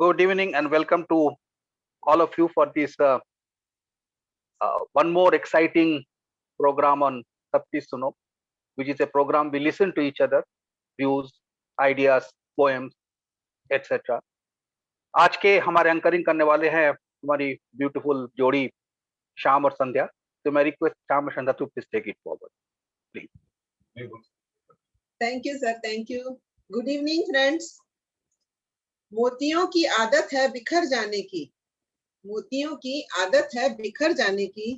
Good evening and welcome to all of you for this one more exciting program on Sabki Suno, which is a program we listen to each other, views, ideas, poems, etc. आज के हमारे anchoring करने वाले हैं हमारी beautiful जोड़ी श्याम और संध्या. तो मैं रिक्वेस्ट श्याम और Sandhya to please take it forward please. Thank you, sir. Thank you. Good evening, friends. मोतियों की आदत है बिखर जाने की. मोतियों की आदत है बिखर जाने की.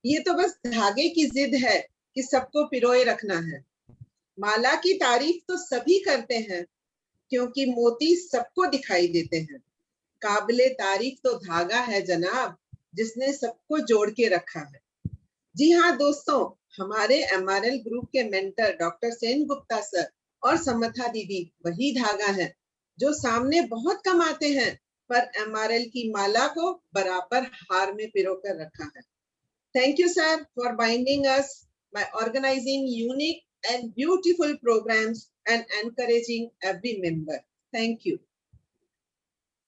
ये तो बस धागे की जिद है कि सबको पिरोए रखना है. माला की तारीफ तो सभी करते हैं क्योंकि मोती सबको दिखाई देते हैं. काबिले तारीफ तो धागा है जनाब जिसने सबको जोड़ के रखा है. जी हाँ दोस्तों, हमारे MRL ग्रुप के mentor doctor Sen Gupta sir और समथा दीदी वही धागा है जो सामने बहुत कम आते हैं पर MRL की माला को बराबर हार में पिरोकर रखा है. Thank you sir for binding us by organizing unique and beautiful programs and encouraging every member. Thank you.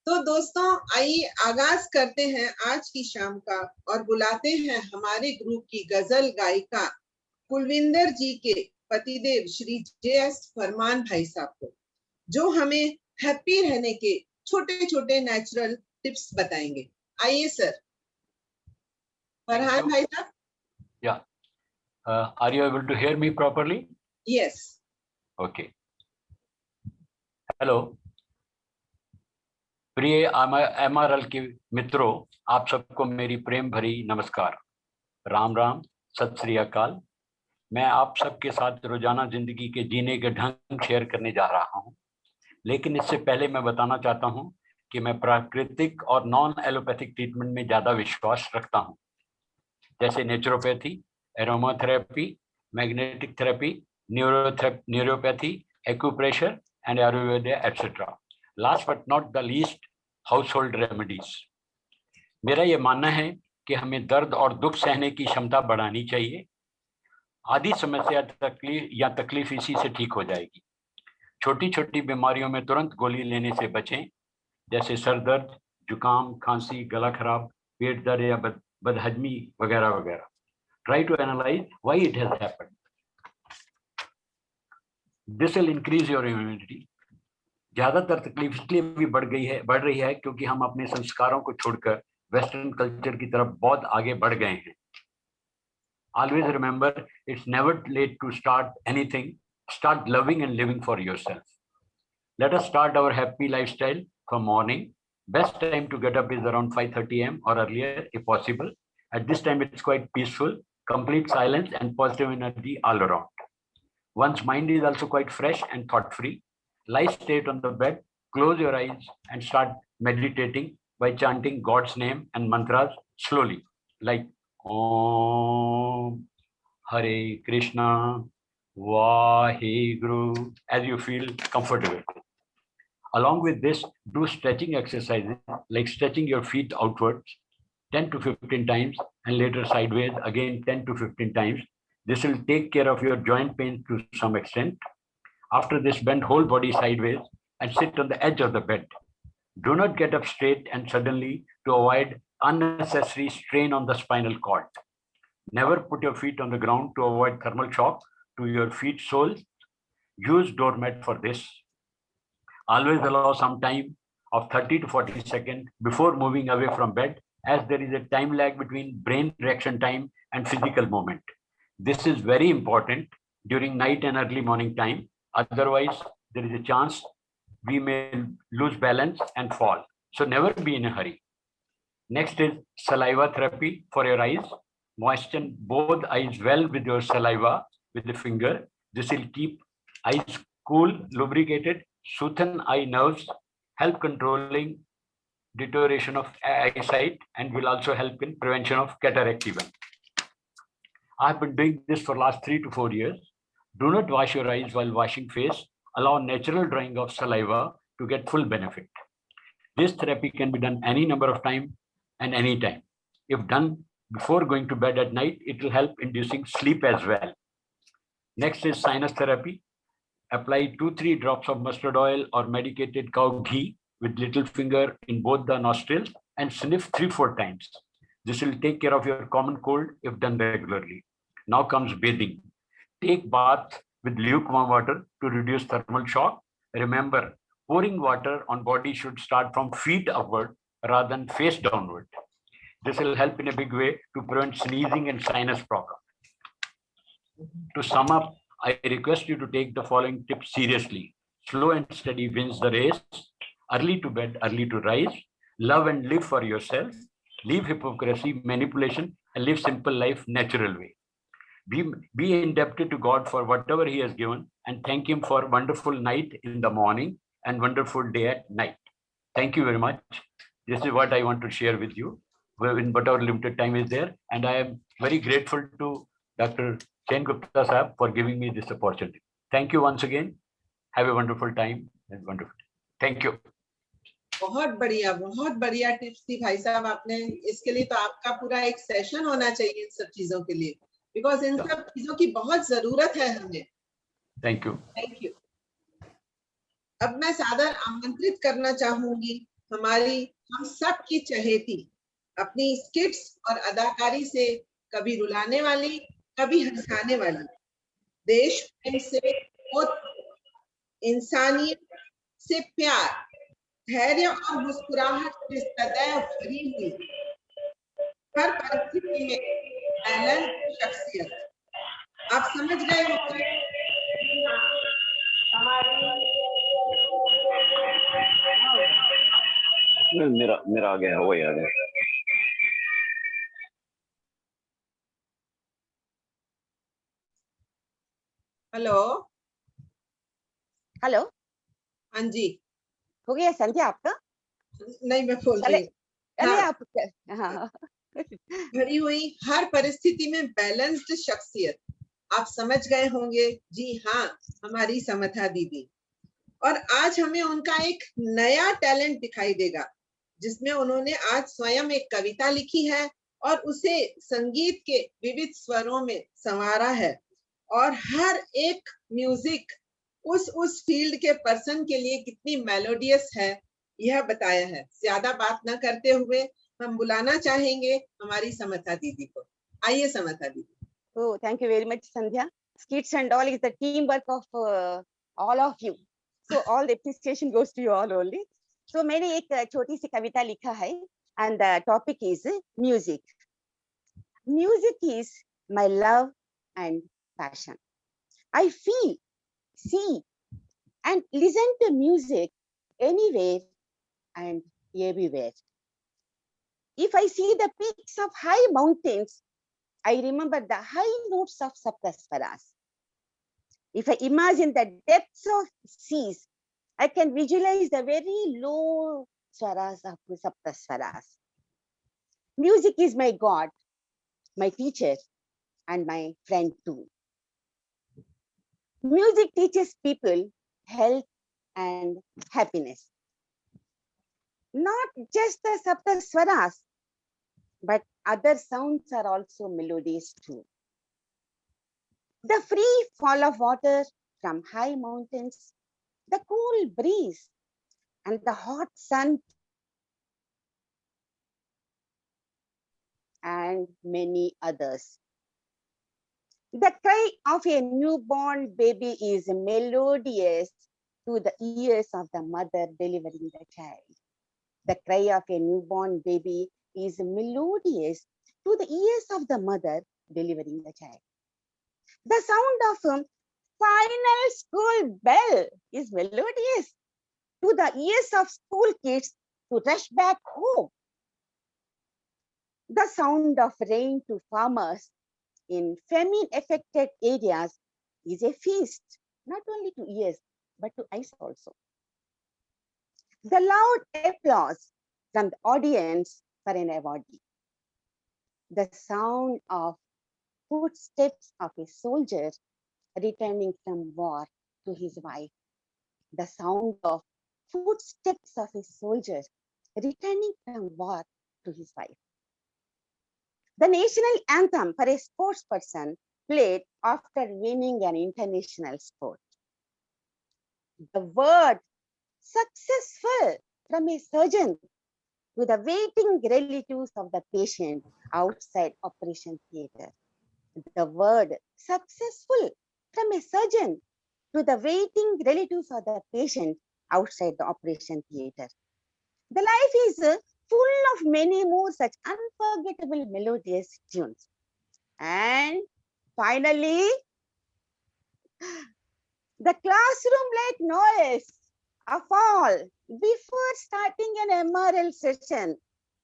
तो दोस्तों आइए आगाज करते हैं आज की शाम का और बुलाते हैं हमारे ग्रुप की गजल गायिका कुलविंदर जी के पतिदेव श्री JS फरमान भाई साहब को, जो हमें हैप्पी रहने के छोटे छोटे नेचुरल टिप्स बताएंगे. आइए सर. फरहान भाई साहब. Yeah. Are you able to hear me properly? Yes. Okay. Hello. प्रिय MRL के मित्रों, आप सबको मेरी प्रेम भरी नमस्कार. राम राम, सत श्री अकाल. मैं आप सबके साथ रोजाना जिंदगी के जीने के ढंग शेयर करने जा रहा हूं. लेकिन इससे पहले मैं बताना चाहता हूं कि मैं प्राकृतिक और नॉन एलोपैथिक ट्रीटमेंट में ज्यादा विश्वास रखता हूं, जैसे naturopathy, aromatherapy, magnetic therapy, neuropathy, acupressure and Ayurveda etcetera. Last but not the least, house hold remedies. मेरा ये मानना है कि हमें दर्द और दुख सहने की क्षमता बढ़ानी चाहिए. आधी समस्या तकलीफ इसी से ठीक हो जाएगी. छोटी छोटी बीमारियों में तुरंत गोली लेने से बचें, जैसे सर दर्द, जुकाम, खांसी, गला खराब, पेट दर्द या बदहजमी वगैरह वगैरह. Try to analyze why it has happened. This will increase your immunity. ज्यादातर तकलीफ इसलिए भी बढ़ रही है क्योंकि हम अपने संस्कारों को छोड़कर वेस्टर्न कल्चर की तरफ बहुत आगे बढ़ गए हैं. Always remember, it's never late to start anything. Start loving and living for yourself. Let us start our happy lifestyle from morning. Best time to get up is around 5:30 AM or earlier if possible. At this time, it's quite peaceful, complete silence and positive energy all around. One's mind is also quite fresh and thought-free. Lie straight on the bed, close your eyes and start meditating by chanting God's name and mantras slowly, like Om, Hare Krishna, Vaheguru, as you feel comfortable. Along with this, do stretching exercises like stretching your feet outwards 10 to 15 times and later sideways again 10 to 15 times. This will take care of your joint pain to some extent. After this, bend whole body sideways and sit on the edge of the bed. Do not get up straight and suddenly to avoid unnecessary strain on the spinal cord. Never put your feet on the ground to avoid thermal shock to your feet soles. Use doormat for this. Always allow some time of 30 to 40 seconds before moving away from bed, as there is a time lag between brain reaction time and physical movement. This is very important during night and early morning time. Otherwise, there is a chance we may lose balance and fall. So never be in a hurry. Next is saliva therapy for your eyes. Moisten both eyes well with your saliva with the finger. This will keep eyes cool, lubricated, soothe eye nerves, help controlling deterioration of eyesight, and will also help in prevention of cataract even. I've been doing this for last 3 to 4 years. Do not wash your eyes while washing face. Allow natural drying of saliva to get full benefit. This therapy can be done any number of times and any time. If done before going to bed at night, it will help inducing sleep as well. Next is sinus therapy. Apply 2-3 drops of mustard oil or medicated cow ghee with little finger in both the nostrils and sniff 3-4 times. This will take care of your common cold if done regularly. Now comes bathing. Take bath with lukewarm water to reduce thermal shock. Remember, pouring water on body should start from feet upward rather than face downward. This will help in a big way to prevent sneezing and sinus problem. To sum up, I request you to take the following tips seriously. Slow and steady wins the race. Early to bed, early to rise. Love and live for yourself. Leave hypocrisy, manipulation, and live simple life natural way. Be indebted to God for whatever He has given, and thank Him for wonderful night in the morning and wonderful day at night. Thank you very much. This is what I want to share with you, but our limited time is there, and I am very grateful to Dr. Chen Gupta Sahab for giving me this opportunity. Thank you once again. Have a wonderful time and wonderful. Thank you. बहुत बढ़िया tips थी भाई साहब आपने। इसके लिए तो आपका पूरा एक सेशन होना चाहिए इन सब चीजों के लिए, बिकॉज इन सब चीजों की बहुत जरूरत है हमें। Thank you. Thank you. अब मैं सादर आमंत्रित करना चाहूंगी हमारी हम सब की चहेती, अपनी स्किट्स और अदाकारी से कभी रुलाने वाली कभी हंसाने वाली, देश प्रेम से इंसानियत से प्यार, धैर्य और मुस्कुराहट से सदैव भरी हुई, हर परिस्थिति में बैलेंस शख्सियत। आप समझ गए होंगे मेरा आ गया, वही आ गया। हेलो हेलो, हाँ जी, हो गया संध्या आपका? नहीं मैं बोल रही हूँ। अरे हाँ। आप हाँ भरी हुई हर परिस्थिति में बैलेंस्ड शख्सियत। आप समझ गए होंगे, जी हाँ, हमारी समथा दीदी। और आज हमें उनका एक नया टैलेंट दिखाई देगा, जिसमें उन्होंने आज स्वयं एक कविता लिखी है और उसे संगीत के विविध स्वरों में संवारा है, और हर एक म्यूजिक उस फील्ड के पर्सन के लिए कितनी मेलोडियस है यह बताया है। ज्यादा बात न करते हुए हम बुलाना चाहेंगे हमारी समथा दीदी को। आइए समथा दीदी। Oh, thank you very much, Sandhya. Skits and all is the teamwork of all of you. So all the appreciation goes to you all only. So मैंने एक छोटी सी कविता लिखा है, and the topic is music. Music is my love and passion. I feel, see, and listen to music anywhere and everywhere. If I see the peaks of high mountains, I remember the high notes of Saptaswaras. If I imagine the depths of seas, I can visualize the very low swaras of the Saptaswaras. Music is my God, my teacher, and my friend too. Music teaches people health and happiness. Not just the Saptaswaras, but other sounds are also melodies too. The free fall of water from high mountains, the cool breeze, and the hot sun, and many others. The cry of a newborn baby is melodious to the ears of the mother delivering the child. The cry of a newborn baby is melodious to the ears of the mother delivering the child. The sound of a final school bell is melodious to the ears of school kids to rush back home. The sound of rain to farmers in famine-affected areas is a feast, not only to ears, but to eyes also. The loud applause from the audience for an awardee. The sound of footsteps of a soldier returning from war to his wife. The sound of footsteps of a soldier returning from war to his wife. The national anthem for a sports person played after winning an international sport. The word successful from a surgeon to the waiting relatives of the patient outside operation theater. The word successful from a surgeon to the waiting relatives of the patient outside the operation theater. The life is full of many more such unforgettable melodious tunes. And finally, the classroom-like noise of all before starting an MRL session.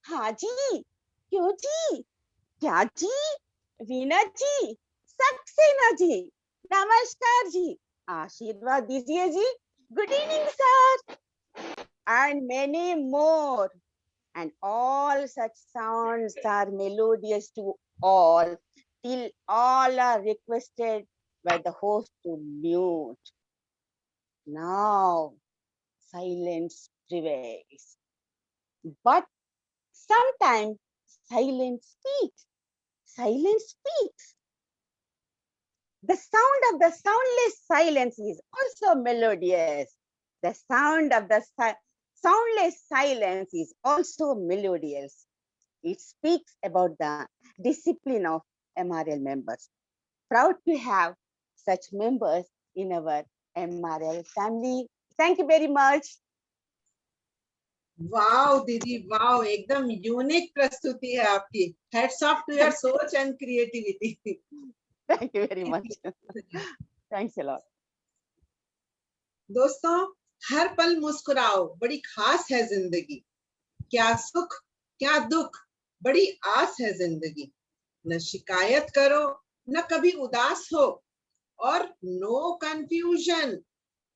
Haji, Kyoji, Kyaji, Veena ji, Saxena ji, Namaskar ji, Aashirwad dijiye ji, good evening sir, and many more. And all such sounds are melodious to all, till all are requested by the host to mute. Now, silence prevails. But sometimes silence speaks. Silence speaks. The sound of the soundless silence is also melodious. The sound of the soundless silence is also melodious. It speaks about the discipline of MRL members. Proud to have such members in our MRL family. Thank you very much. Wow दीदी wow, एकदम unique प्रस्तुति है आपकी. Heads of to your सोच and creativity. Thank you very much. Thanks a lot. दोस्तों, हर पल मुस्कुराओ, बड़ी खास है जिंदगी. क्या सुख क्या दुख, बड़ी आस है जिंदगी. न शिकायत करो, न कभी उदास हो, और नो कंफ्यूजन,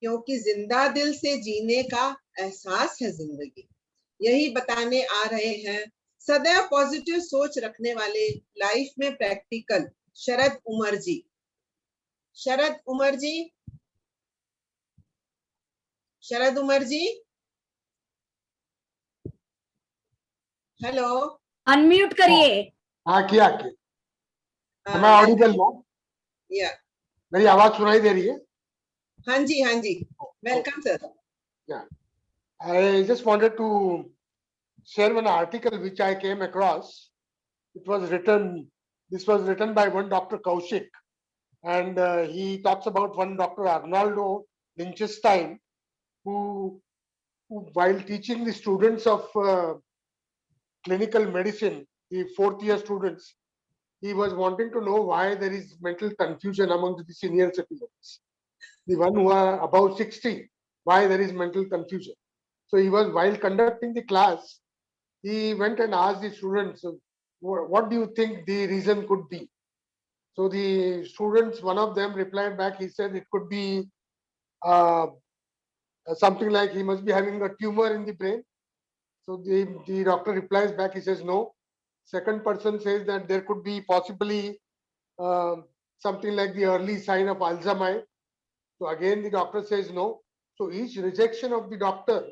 क्योंकि जिंदा दिल से जीने का एहसास है जिंदगी. यही बताने आ रहे हैं सदैव पॉजिटिव सोच रखने वाले लाइफ में प्रैक्टिकल शरद उमर जी. शरद उमर जी, शरद उमर जी, हेलो. अनम्यूट करिए. हाँ किया मैं ऑडिबल हूँ? या मेरी आवाज सुनाई दे रही है? हाँ जी, हाँ जी. Welcome sir. I just wanted to share one article which I came across. It was written, this was written by one Dr. Kaushik, and he talks about one Dr. Arnoldo Lichtenstein, who while teaching the students of clinical medicine, the fourth year students, he was wanting to know why there is mental confusion among the senior citizens, the one who are above 60, why there is mental confusion. So he was, while conducting the class, he went and asked the students, what do you think the reason could be? So the students, one of them replied back, he said it could be something like he must be having a tumor in the brain. So the doctor replies back, he says no. Second person says that there could be possibly something like the early sign of Alzheimer's. So again the doctor says no. So each rejection of the doctor,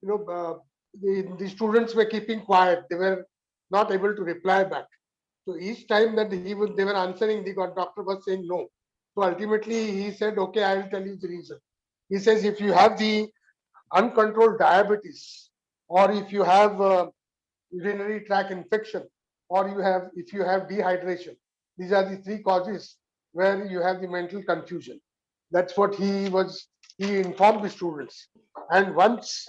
the students were keeping quiet. They were not able to reply back. So each time that they were answering, the doctor was saying no. So ultimately he said, okay, I will tell you the reason. He says, if you have the uncontrolled diabetes, or if you have urinary tract infection, or if you have dehydration, these are the three causes where you have the mental confusion. That's what he informed the students. And once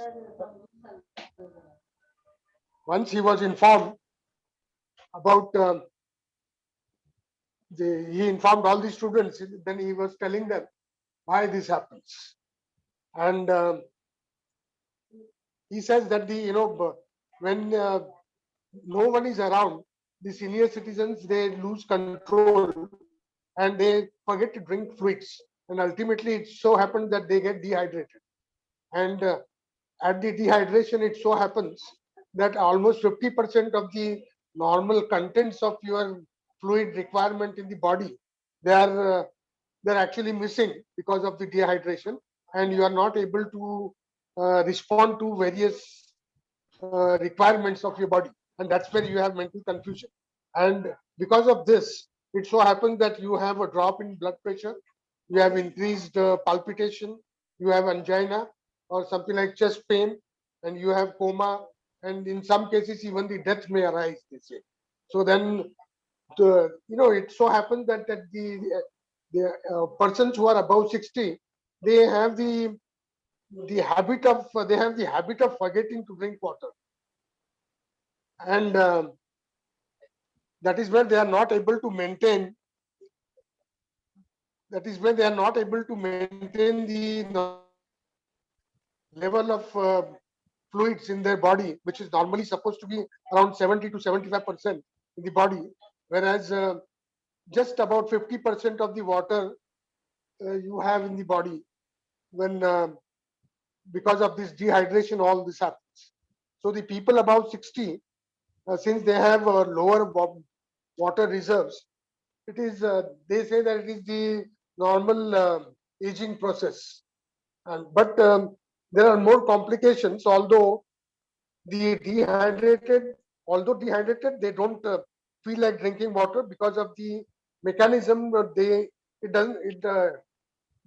he was informed about he informed all the students, then he was telling them why this happens. And he says that when no one is around, the senior citizens, they lose control and they forget to drink fluids, and ultimately it so happens that they get dehydrated. And at the dehydration, it so happens that almost 50% of the normal contents of your fluid requirement in the body, they're actually missing because of the dehydration, and you are not able to respond to various requirements of your body, and that's where you have mental confusion. And because of this, it so happens that you have a drop in blood pressure, you have increased palpitation, you have angina or something like chest pain, and you have coma, and in some cases even the death may arise, they say. So then, it so happens that the persons who are above 60, they have the habit of forgetting to drink water, and that is when they are not able to maintain. That is when they are not able to maintain the level of fluids in their body, which is normally supposed to be around 70 to 75% in the body, whereas just about 50% of the water you have in the body when because of this dehydration, all this happens. So the people above 60, since they have lower water reserves, it is they say that it is the normal aging process, but there are more complications. Although dehydrated, they don't feel like drinking water because of the mechanism. The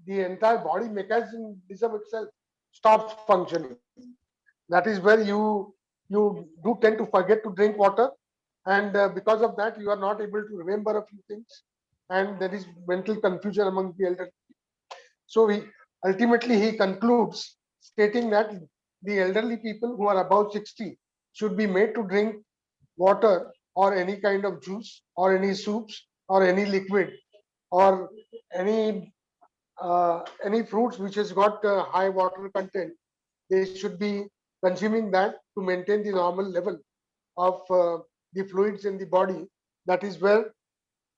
entire body mechanism itself stops functioning. That is where you do tend to forget to drink water, and because of that you are not able to remember a few things, and there is mental confusion among the elderly. So he concludes stating that the elderly people who are above 60 should be made to drink water or any kind of juice or any soups or any liquid or any fruits which has got high water content. They should be consuming that to maintain the normal level of the fluids in the body. That is where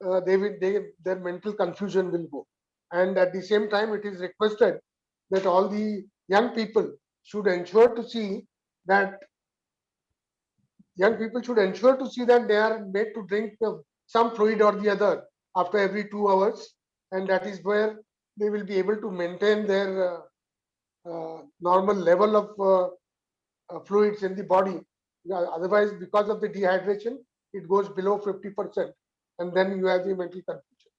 their mental confusion will go. And at the same time, it is requested that all the young people should ensure to see that they are made to drink some fluid or the other after every 2 hours, and that is where they will be able to maintain their normal level of fluids in the body. Otherwise, because of the dehydration, it goes below 50%, and then you have the mental confusion.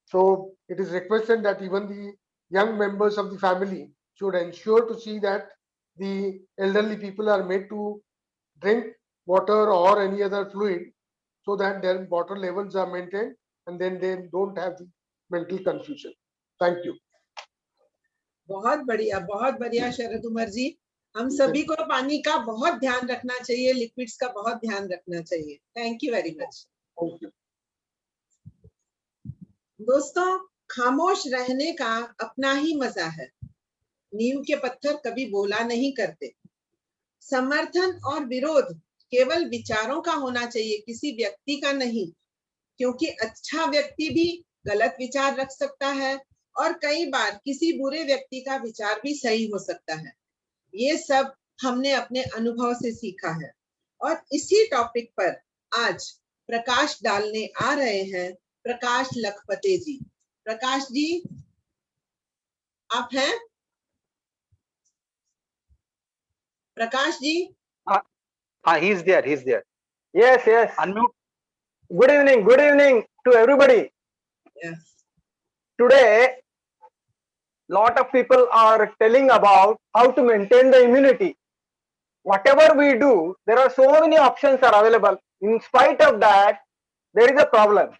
So it is requested that even the young members of the family should ensure to see that the elderly people are made to drink water or any other fluid so that their water levels are maintained, and then they don't have the mental confusion. Thank you. बहुत बढ़िया शरद उमर जी। हम सभी को पानी का बहुत ध्यान रखना चाहिए, लिक्विड्स का बहुत ध्यान रखना चाहिए। Thank you very much. दोस्तों, खामोश रहने का अपना ही मजा है। नींव के पत्थर कभी बोला नहीं करते। समर्थन और विरोध केवल विचारों का होना चाहिए, किसी व्यक्ति का नहीं, क्योंकि अच्छा व्यक्ति भी गलत विचार रख सकता है और कई बार किसी बुरे व्यक्ति का विचार भी सही हो सकता है। ये सब हमने अपने अनुभव से सीखा है। और इसी टॉपिक पर आज प्रकाश डालने आ रहे हैं प्रकाश लखपते जी। प्रकाश जी, आप हैं? Prakash ji? he is there. Yes. Unmute. Good evening to everybody. Yes. Today, lot of people are telling about how to maintain the immunity. Whatever we do, there are so many options are available. In spite of that, there is a problem.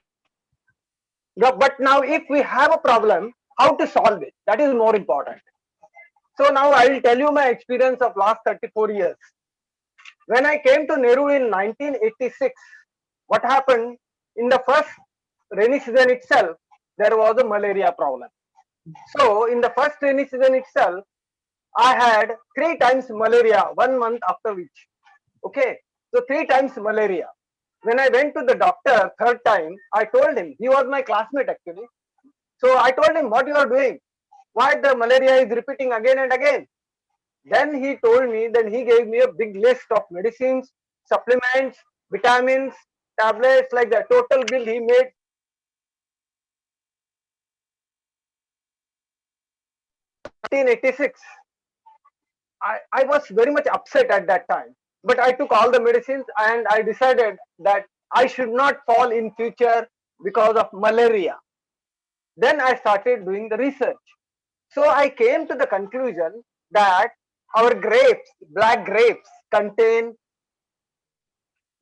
But now if we have a problem, how to solve it? That is more important. So now I will tell you my experience of last 34 years. When I came to Nehru in 1986, what happened? In the first rainy season itself, there was a malaria problem. So in the first rainy season itself, I had 3 times malaria 1 month after which. Okay, so 3 times malaria. When I went to the doctor third time, I told him, he was my classmate actually. So I told him, what you are doing? Why the malaria is repeating again and again? Then he told me, then he gave me a big list of medicines, supplements, vitamins, tablets, like that. Total bill he made. In 1986, I was very much upset at that time. But I took all the medicines and I decided that I should not fall in future because of malaria. Then I started doing the research. So I came to the conclusion that our grapes, black grapes, contain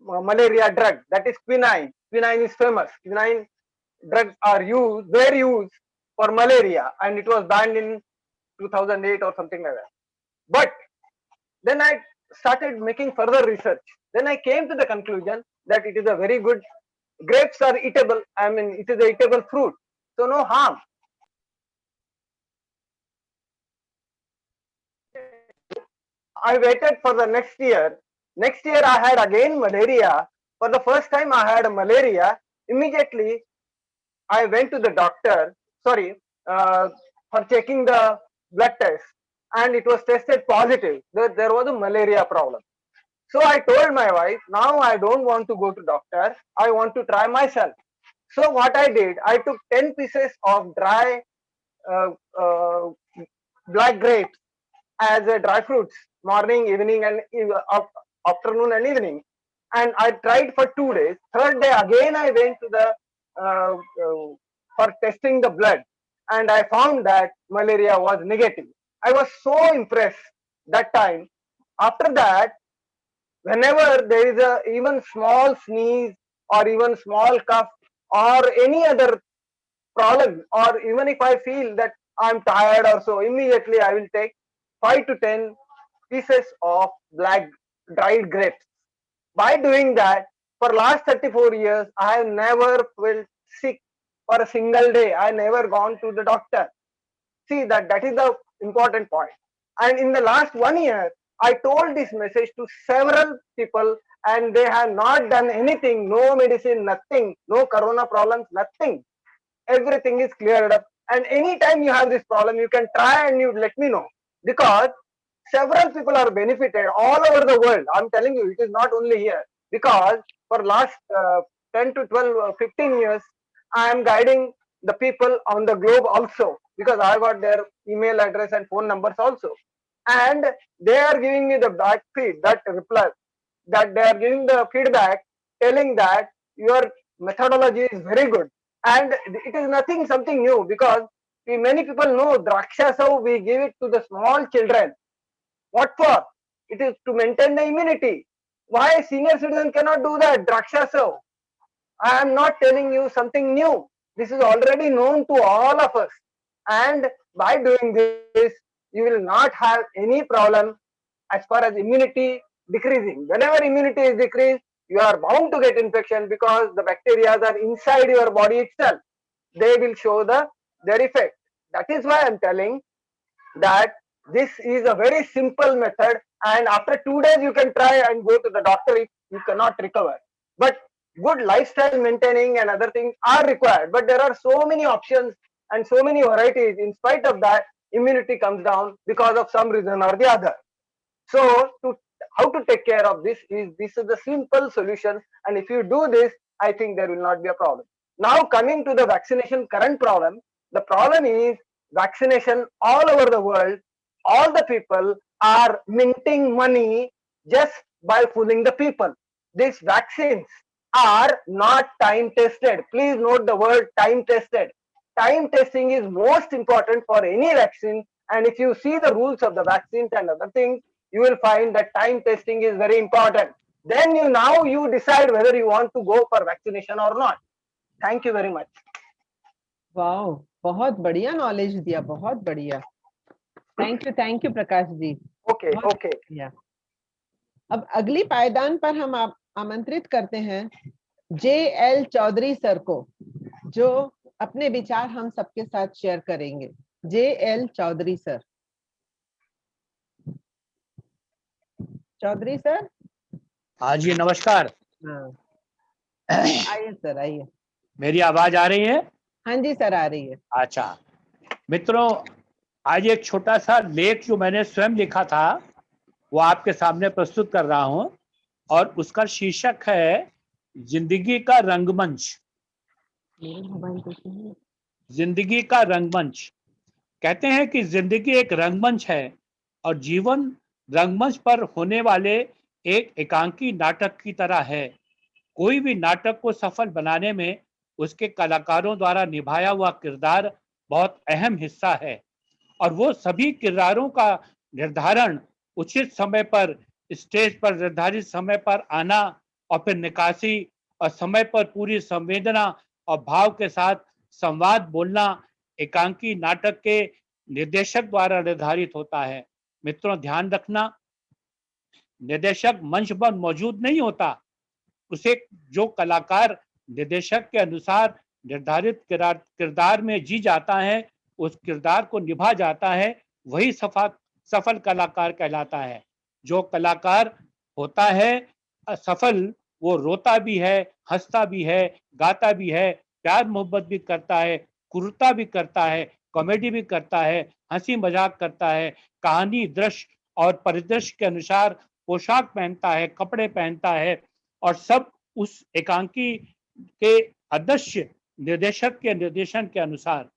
malaria drug, that is quinine. Quinine is famous. Quinine drugs were used for malaria, and it was banned in 2008 or something like that. But then I started making further research. Then I came to the conclusion that it is a very good, grapes are eatable. I mean, it is a eatable fruit, so no harm. I waited for the next year. Next year I had again malaria. For the first time I had malaria. Immediately I went to the doctor, for checking the blood test, and it was tested positive that there was a malaria problem. So I told my wife, now I don't want to go to doctor, I want to try myself. So what I did, I took 10 pieces of dry black grapes as a dry fruits, morning, evening, and afternoon and evening. And I tried for 2 days. Third day again I went to the for testing the blood, and I found that malaria was negative. I was so impressed that time. After that, whenever there is a even small sneeze or even small cough or any other problem, or even if I feel that I'm tired or so, immediately I will take 5 to 10 pieces of black dried grapes. By doing that, for last 34 years, I have never felt sick for a single day. I never gone to the doctor. See, that is the important point. And in the last 1 year, I told this message to several people, and they have not done anything, no medicine, nothing, no corona problems, nothing. Everything is cleared up. And anytime you have this problem, you can try and you let me know, because several people are benefited all over the world. I'm telling you, it is not only here, because for last 10 to 12, 15 years, I am guiding the people on the globe also, because I got their email address and phone numbers also. And they are giving me the back feed, that reply, that they are giving the feedback telling that your methodology is very good. And it is nothing something new, because many people know Drakshasau, we give it to the small children. What for? It is to maintain the immunity. Why senior citizen cannot do that? Drakshasau. I am not telling you something new. This is already known to all of us. And by doing this, you will not have any problem as far as immunity decreasing. Whenever immunity is decreased, you are bound to get infection, because the bacteria are inside your body itself. They will show their effect. That is why I am telling that this is a very simple method, and after 2 days you can try and go to the doctor if you cannot recover. But good lifestyle maintaining and other things are required, but there are so many options and so many varieties. In spite of that, immunity comes down because of some reason or the other. So how to take care of this is the simple solution, and if you do this, I think there will not be a problem. Now coming to the vaccination current problem, the problem is vaccination all over the world. All the people are minting money just by fooling the people. These vaccines are not time tested. Please note the word time tested. Time testing is most important for any vaccine, and if you see the rules of the vaccines and other things, you will find that time testing is very important. Then you decide whether you want to go for vaccination or not. Thank you very much. Wow, बहुत बढ़िया knowledge दिया, बहुत बढ़िया. Thank you Prakash ji. Okay okay. अब अगली पायदान पर हम आमंत्रित करते हैं JL चौधरी सर को, जो अपने विचार हम सबके साथ शेयर करेंगे. JL Chaudhary sir. Chaudhary sir. हाँ जी, नमस्कार. आइए सर, आइए. मेरी आवाज आ रही है? हाँ जी सर, आ रही है. अच्छा मित्रों, आज एक छोटा सा लेख जो मैंने स्वयं लिखा था वो आपके सामने प्रस्तुत कर रहा हूं, और उसका शीर्षक है जिंदगी का रंगमंच. जिंदगी का रंगमंच. कहते हैं कि जिंदगी एक रंगमंच है, और जीवन रंगमंच पर होने वाले एक एकांकी नाटक की तरह है. कोई भी नाटक को सफल बनाने में उसके कलाकारों द्वारा निभाया हुआ किरदार बहुत अहम हिस्सा है, और वो सभी किरदारों का निर्धारण उचित समय पर स्टेज पर निर्धारित समय पर आना और फिर निकासी और समय पर पूरी संवेदना और भाव के साथ संवाद बोलना एकांकी नाटक के निर्देशक द्वारा निर्धारित होता है। मित्रों, ध्यान रखना, निर्देशक मंच पर मौजूद नहीं होता। उसे जो कलाकार निर्देशक के अनुसार निर्धारित किरदार में जी जाता है, उस किरदार को निभा जाता है, वही सफल कलाकार कहलाता है। जो कलाकार होता है सफल, वो रोता भी है, हंसता भी है, गाता भी है, प्यार मोहब्बत भी करता है, क्रूरता भी करता है, कॉमेडी भी करता है, हंसी मजाक करता है, कहानी दृश्य और परिदृश्य के अनुसार पोशाक पहनता है, कपड़े पहनता है, और सब उस एकांकी के अदृश्य निर्देशक के निर्देशन के अनुसार।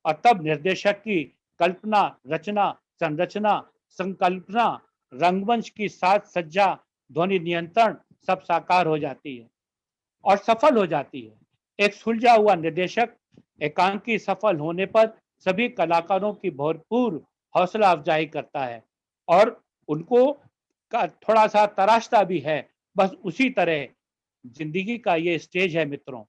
और तब निर्देशक की कल्पना, रचना, संरचना, संकल्पना, रंगमंच की साज सज्जा, ध्वनि नियंत्रण सब साकार हो जाती है और सफल हो जाती है। एक सुलझा हुआ निर्देशक एकांकी सफल होने पर सभी कलाकारों की भरपूर हौसला अफजाई करता है और उनको थोड़ा सा तराशता भी है। बस उसी तरह जिंदगी का ये स्टेज है मित्रों।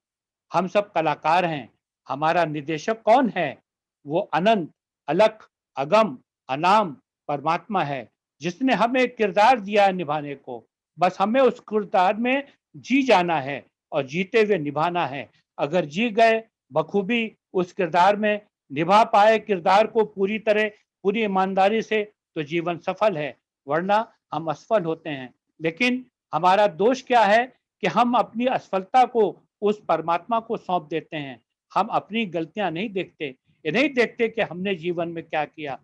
हम सब कलाकार हैं। हमारा निर्देशक कौन है? वो अनंत, अलख, अगम, अनाम परमात्मा है, जिसने हमें किरदार दिया है निभाने को। बस हमें उस किरदार में जी जाना है और जीते हुए निभाना है। अगर जी गए बखूबी उस किरदार में, निभा पाए किरदार को पूरी तरह, पूरी ईमानदारी से, तो जीवन सफल है, वरना हम असफल होते हैं। लेकिन हमारा दोष क्या है कि हम अपनी असफलता को उस परमात्मा को सौंप देते हैं। हम अपनी गलतियां नहीं देखते, ये नहीं देखते कि हमने जीवन में क्या किया।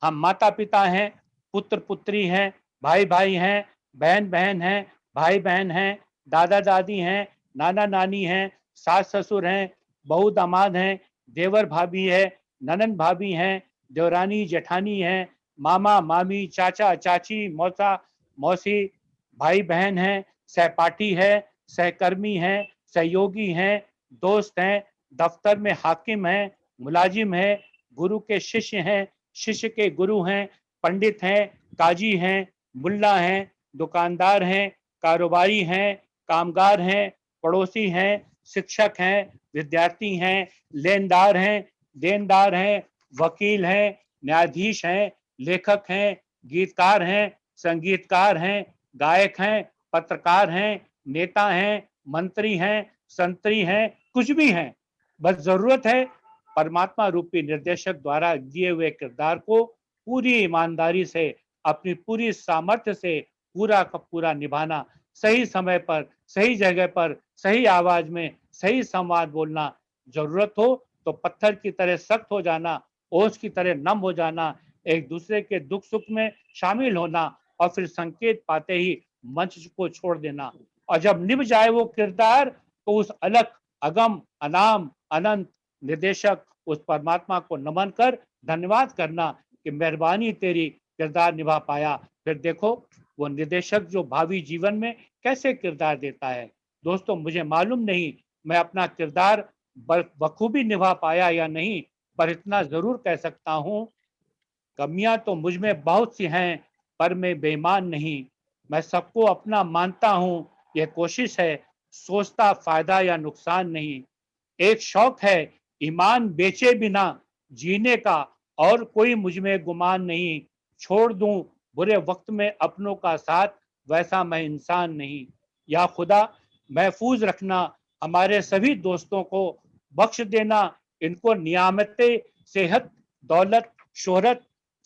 हम माता पिता हैं, पुत्र पुत्री हैं, भाई भाई हैं, बहन बहन हैं, भाई बहन हैं, दादा दादी हैं, नाना नानी हैं, सास ससुर हैं, बहू दामाद हैं, देवर भाभी है, ननन भाभी हैं, देवरानी जेठानी हैं, मामा मामी, चाचा चाची, मौसा मौसी, भाई बहन हैं, सहपाठी है, सहकर्मी हैं, सहयोगी हैं, दोस्त हैं, दफ्तर में हाकिम हैं, मुलाजिम हैं, गुरु के शिष्य हैं, शिष्य के गुरु हैं, पंडित हैं, काजी हैं, मुल्ला हैं, दुकानदार हैं, कारोबारी हैं, कामगार हैं, पड़ोसी हैं, शिक्षक हैं, विद्यार्थी हैं, लेनदार हैं, देनदार हैं, वकील हैं, न्यायाधीश हैं, लेखक हैं, गीतकार हैं, संगीतकार हैं, गायक हैं, पत्रकार हैं, नेता हैं, मंत्री हैं, संतरी हैं, कुछ भी हैं। बस जरूरत है परमात्मा रूपी निर्देशक द्वारा दिए हुए किरदार को पूरी ईमानदारी से, अपनी पूरी सामर्थ्य से पूरा का पूरा निभाना, सही समय पर, सही जगह पर, सही आवाज में, सही संवाद बोलना। जरूरत हो तो पत्थर की तरह सख्त हो जाना, ओस की तरह नम हो जाना, एक दूसरे के दुख सुख में शामिल होना और फिर संकेत पाते ही मंच को छोड़ देना। और जब निभ जाए वो किरदार तो उस अलख, अगम, अनाम, अनंत निर्देशक उस परमात्मा को नमन कर धन्यवाद करना कि मेहरबानी तेरी, किरदार निभा पाया। फिर देखो वो निर्देशक जो भावी जीवन में कैसे किरदार देता है। दोस्तों, मुझे मालूम नहीं मैं अपना किरदार बखूबी निभा पाया या नहीं, पर इतना जरूर कह सकता हूं, कमियां तो मुझ में बहुत सी हैं, पर मैं बेईमान नहीं। मैं सबको अपना मानता हूं, यह कोशिश है, सोचता फायदा या नुकसान नहीं। एक शौक है ईमान बेचे बिना जीने का, और कोई मुझ में गुमान नहीं। छोड़ दूं बुरे वक्त में अपनों का साथ, वैसा मैं इंसान नहीं। या खुदा महफूज रखना हमारे सभी दोस्तों को, बख्श देना इनको नियामतें, सेहत, दौलत, शोहरत,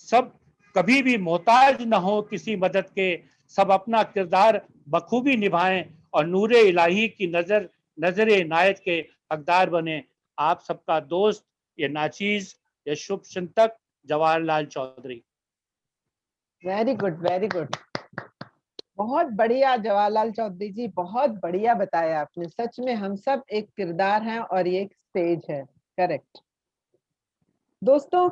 सब कभी भी मोहताज न हो किसी मदद के। सब अपना किरदार बखूबी निभाएं और नूरे इलाही की नजर इनायत के हकदार बने। आप सबका दोस्त, ये नाचीज, ये शुभ चिंतक Jawaharlal Chaudhary. Very good, very good. बहुत बढ़िया जवाहरलाल चौधरी जी, बहुत बढ़िया बताया आपने। सच में हम सब एक किरदार हैं और ये एक स्टेज है। करेक्ट। दोस्तों,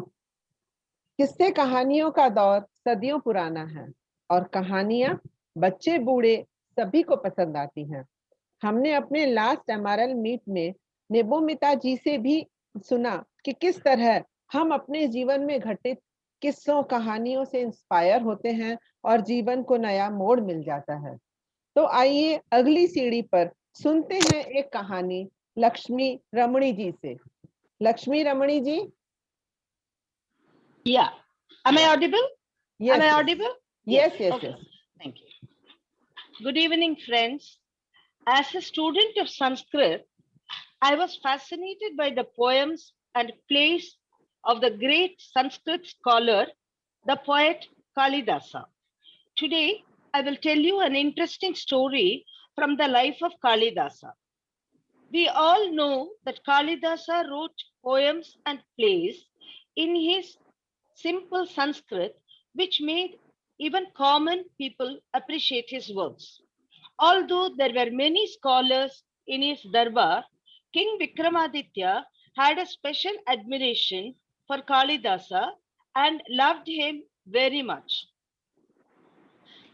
किस्से कहानियों का दौर सदियों पुराना है और कहानियां बच्चे बूढ़े सभी को पसंद आती हैं। हमने अपने लास्ट एमआरएल मीट में नेबोमिता जी से भी सुना कि किस तरह हम अपने जीवन में घटित किस्सों कहानियों से इंस्पायर होते हैं और जीवन को नया मोड़ मिल जाता है। तो आइए अगली सीढ़ी पर सुनते हैं एक कहानी लक्ष्मी रमणी जी से। लक्ष्मी रमणी जी। Yeah. Am I audible? Yes, Am I yes. audible? Yes, yes, Okay. yes. Thank you. Good evening, friends. As a student of Sanskrit, I was fascinated by the poems and plays of the great Sanskrit scholar, the poet Kalidasa. Today, I will tell you an interesting story from the life of Kalidasa. We all know that Kalidasa wrote poems and plays in his simple Sanskrit, which made even common people appreciate his works. Although there were many scholars in his darbar, King Vikramaditya had a special admiration for Kalidasa and loved him very much.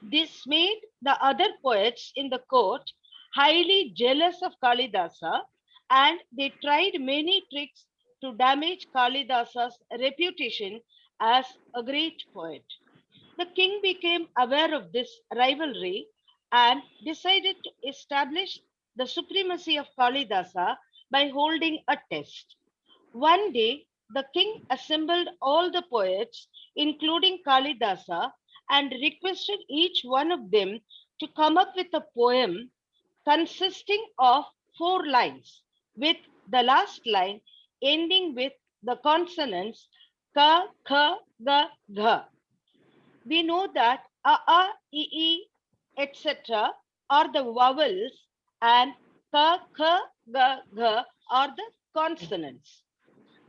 This made the other poets in the court highly jealous of Kalidasa, and they tried many tricks to damage Kalidasa's reputation as a great poet. The king became aware of this rivalry and decided to establish the supremacy of Kalidasa by holding a test. One day, the king assembled all the poets, including Kalidasa, and requested each one of them to come up with a poem consisting of 4 lines, with the last line ending with the consonants ka, kha, ga, gha. We know that a, I, etc. are the vowels and ka, kha, ga, gha are the consonants.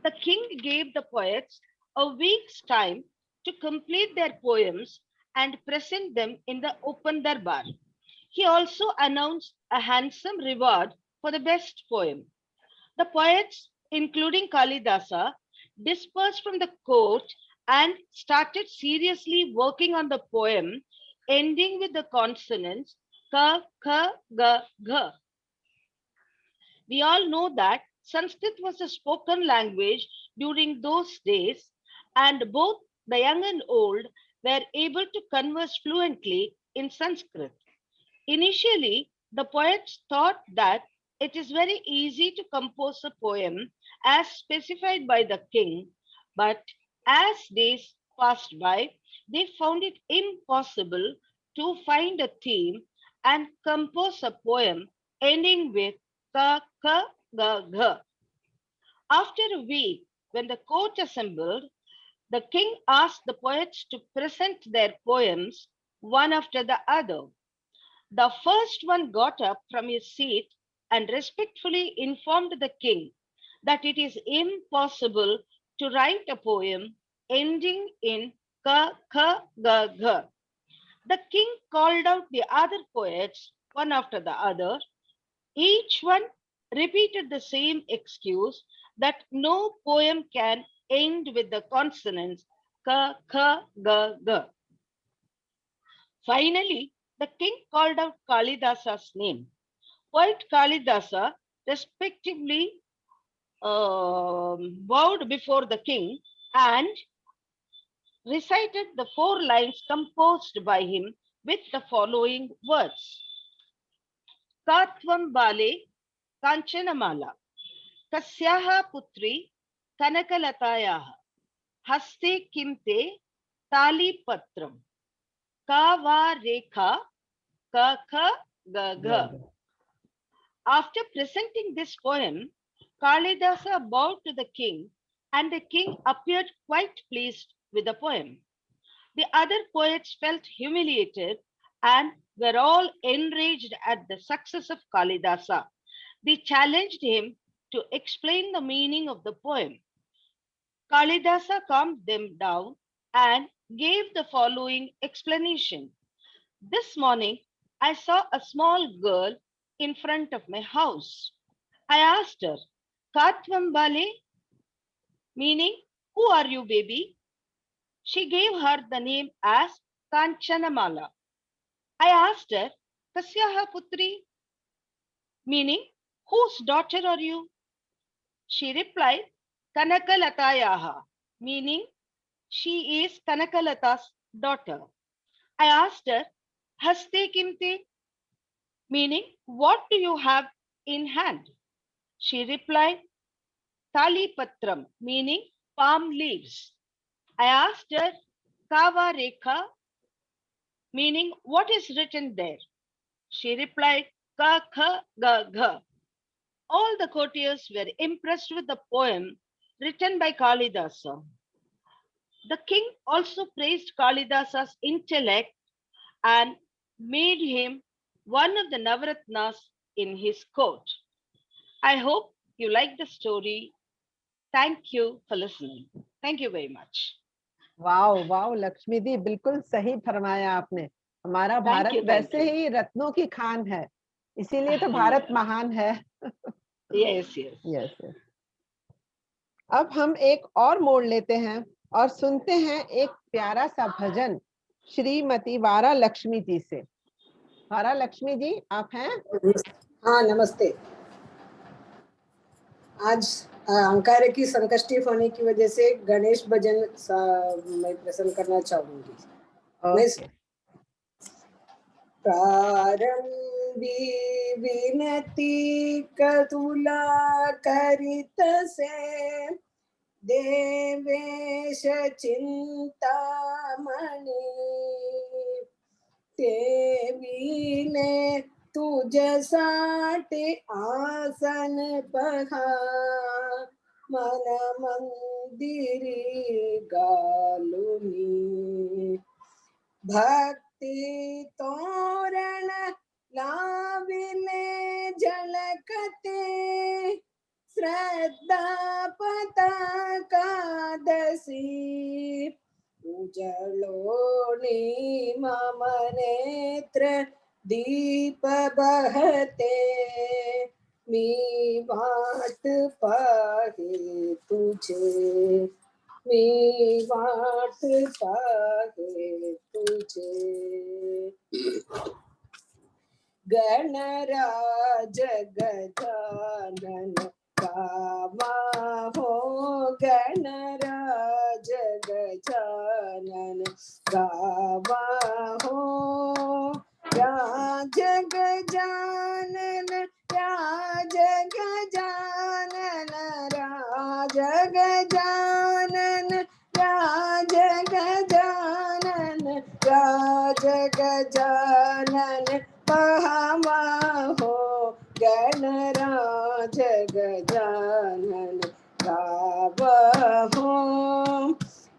The king gave the poets a week's time to complete their poems and present them in the open darbar. He also announced a handsome reward for the best poem. The poets, including Kalidasa, dispersed from the court and started seriously working on the poem, ending with the consonants ka, kha, ga, gha. We all know that Sanskrit was a spoken language during those days, and both the young and old were able to converse fluently in Sanskrit. Initially, the poets thought that it is very easy to compose a poem as specified by the king, but as days passed by, they found it impossible to find a theme and compose a poem ending with ka, ka, ga, gha. After a week, when the court assembled, the king asked the poets to present their poems one after the other. The first one got up from his seat and respectfully informed the king that it is impossible to write a poem ending in ka, kha, ga, gha. The king called out the other poets one after the other. Each one repeated the same excuse that no poem can end with the consonants ka, kha, ga, gha. Finally, the king called out Kalidasa's name. Poet Kalidasa respectively bowed before the king and recited the 4 lines composed by him with the following words. Katvam bale kanchanamala kasyaha putri kanakalatayah haste kimte tali patram kava rekha ka kha ga gha. After presenting this poem, Kalidasa bowed to the king, and the king appeared quite pleased with the poem. The other poets felt humiliated and were all enraged at the success of Kalidasa. They challenged him to explain the meaning of the poem. Kalidasa calmed them down and gave the following explanation. This morning, I saw a small girl in front of my house. I asked her, Katvam Bale, meaning, who are you, baby? She gave her the name as Kanchanamala. I asked her, Kasyaha Putri, meaning, whose daughter are you? She replied, Kanakalatayaha, meaning, She is Kanakalata's daughter. I asked her, Haste Kimte, meaning, what do you have in hand? She replied, Tali Patram, meaning palm leaves. I asked her, Kava Rekha, meaning what is written there? She replied, Ka Kha Ga Gha. All the courtiers were impressed with the poem written by Kalidasa. The king also praised Kalidasa's intellect and made him one of the Navaratnas in his court. I hope you like the story. Thank you for listening. Thank you very much. Wow wow Lakshmi दी, बिल्कुल सही फरमाया आपने। हमारा भारत वैसे ही रत्नों की खान है, इसीलिए तो भारत महान है। Yes, yes. Yes, yes. अब हम एक और मोड़ लेते हैं और सुनते हैं एक प्यारा सा भजन श्रीमती वारा लक्ष्मी जी से। वारा लक्ष्मी जी, आप हैं? हाँ, नमस्ते। आज अंगारे की संकष्टी होने की वजह से गणेश भजन मैं प्रसन्न करना चाहूंगी। प्रारंभी विनती कतुला करित से, देवेश चिंतामणि तेवीने तुझ साटे आसन पहा, मन मंदिरी गालुनी। भक्ति तोरण लाविले झलकते, श्रद्धा पताका दसी। उजलोनी मम नेत्र दीप बहते, मी बाट पाहे तुझे, मी बाट पाहे तुझे। गणराज गजानन गावा हो, गणराज गजानन गावा हो। राज गजानन, राज गजानन, राज गजानन, राज गजानन, राज गजानन पहावा हो, गणराज गजानन गावा हो।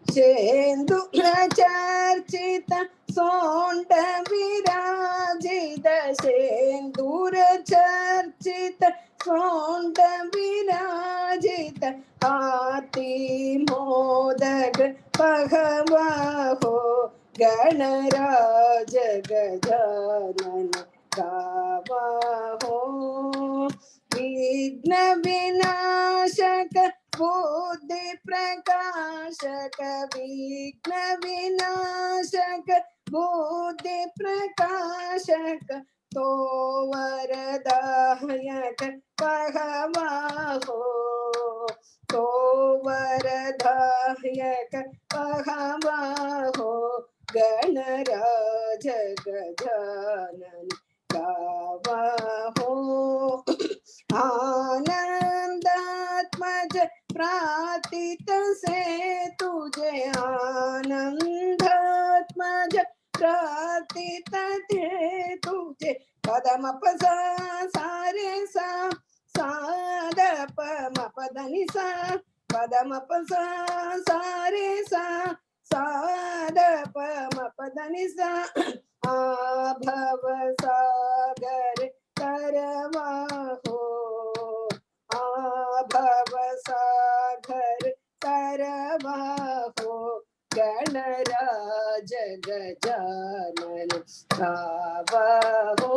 सेंदूर चर्चित सोंड विराजित, सेंदूर चर्चित सोंड विराजित, हाथी मोदक पहवा हो, गणराज गजानन गावा हो। विघ्न विनाशक बुद्धि प्रकाशक, विघ्न विनाशक बुद्धि प्रकाशक, तो वरदायक पहवा हो, तो वरदायक पहवा हो, गणराज गजानन गावा हो। आनंदात्मज प्रार्थित से तुझे, आनंदात्मज प्रार्थित थे तुझे। पदम पसा सारे सा, साद प म पदनि सा, पदम पसा सारे सा, साद प म पदनि सा। आभव सागर तरवा हो, आभव सागर तरवा हो, गणराज गजानन गावा हो,